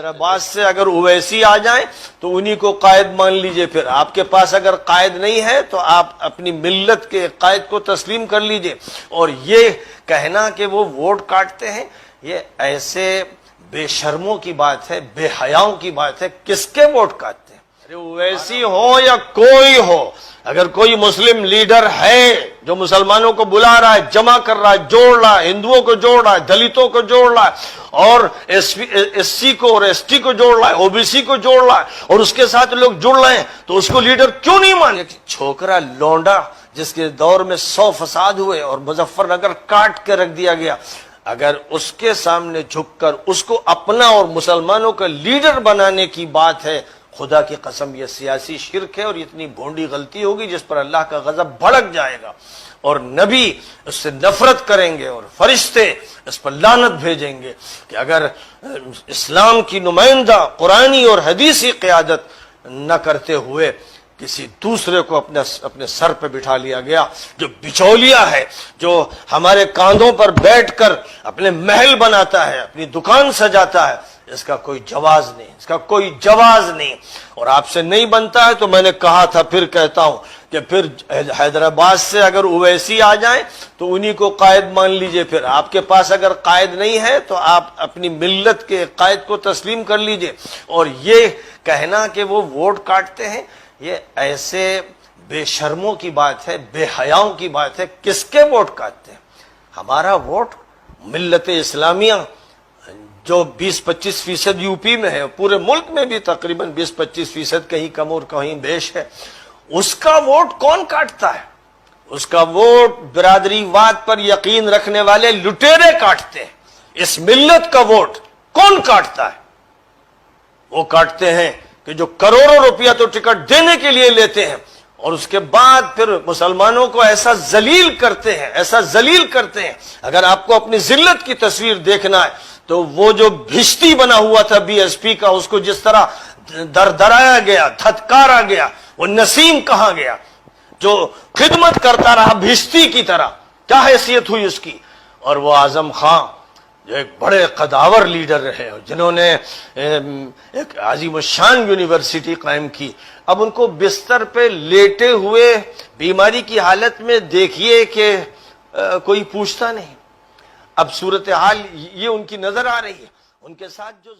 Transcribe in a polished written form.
حیدرآباد سے اگر اویسی آ جائیں تو انہی کو قائد مان لیجئے. پھر آپ کے پاس اگر قائد نہیں ہے تو آپ اپنی ملت کے قائد کو تسلیم کر لیجئے. اور یہ کہنا کہ وہ ووٹ کاٹتے ہیں، یہ ایسے بے شرموں کی بات ہے، بے حیاؤں کی بات ہے. کس کے ووٹ کاٹتے ہیں؟ اویسی ہو یا کوئی ہو، اگر کوئی مسلم لیڈر ہے جو مسلمانوں کو بلا رہا ہے، جمع کر رہا ہے، جوڑ رہا ہے، ہندوؤں کو جوڑ رہا ہے، دلتوں کو جوڑ رہا ہے، اور ایس سی کو اور ایس ٹی کو جوڑ رہا ہے، او بی سی کو جوڑ رہا ہے، اور اس کے ساتھ لوگ جڑ رہے ہیں، تو اس کو لیڈر کیوں نہیں مانے؟ چھوکرا لونڈا جس کے دور میں 100 فساد ہوئے اور مظفر نگر کاٹ کے رکھ دیا گیا، اگر اس کے سامنے جھک کر اس کو اپنا اور مسلمانوں کا لیڈر بنانے کی بات ہے، خدا کی قسم یہ سیاسی شرک ہے، اور اتنی بھونڈی غلطی ہوگی جس پر اللہ کا غضب بھڑک جائے گا، اور نبی اس سے نفرت کریں گے، اور فرشتے اس پر لعنت بھیجیں گے کہ اگر اسلام کی نمائندہ قرآنی اور حدیثی قیادت نہ کرتے ہوئے کسی دوسرے کو اپنے سر پہ بٹھا لیا گیا، جو بچولیا ہے، جو ہمارے کاندھوں پر بیٹھ کر اپنے محل بناتا ہے، اپنی دکان سجاتا ہے، اس کا کوئی جواز نہیں، اس کا کوئی جواز نہیں. اور آپ سے نہیں بنتا ہے تو میں نے کہا تھا، پھر کہتا ہوں کہ پھر حیدرآباد سے اگر اویسی آ جائیں تو انہی کو قائد مان لیجئے. پھر آپ کے پاس اگر قائد نہیں ہے تو آپ اپنی ملت کے قائد کو تسلیم کر لیجئے. اور یہ کہنا کہ وہ ووٹ کاٹتے ہیں، یہ ایسے بے شرموں کی بات ہے، بے حیاؤں کی بات ہے. کس کے ووٹ کاٹتے ہیں؟ ہمارا ووٹ ملت اسلامیہ جو 20-25% یو پی میں ہے، پورے ملک میں بھی تقریباً 20-25% کہیں کم اور کہیں بیش ہے، اس کا ووٹ کون کاٹتا ہے؟ اس کا ووٹ برادری واد پر یقین رکھنے والے لٹیرے کاٹتے ہیں. اس ملت کا ووٹ کون کاٹتا ہے؟ وہ کاٹتے ہیں کہ جو کروڑوں روپیہ تو ٹکٹ دینے کے لیے لیتے ہیں، اور اس کے بعد پھر مسلمانوں کو ایسا ذلیل کرتے ہیں، ایسا ذلیل کرتے ہیں. اگر آپ کو اپنی ذلت کی تصویر دیکھنا ہے تو وہ جو بھشتی بنا ہوا تھا بی ایس پی کا، اس کو جس طرح دردرایا گیا، دھتکارا گیا، وہ نسیم کہاں گیا جو خدمت کرتا رہا بھشتی کی طرح، کیا حیثیت ہوئی اس کی؟ اور وہ اعظم خان جو ایک بڑے قداور لیڈر رہے، جنہوں نے ایک عظیم الشان یونیورسٹی قائم کی، اب ان کو بستر پہ لیٹے ہوئے بیماری کی حالت میں دیکھیے کہ کوئی پوچھتا نہیں. اب صورتحال یہ ان کی نظر آ رہی ہے، ان کے ساتھ جو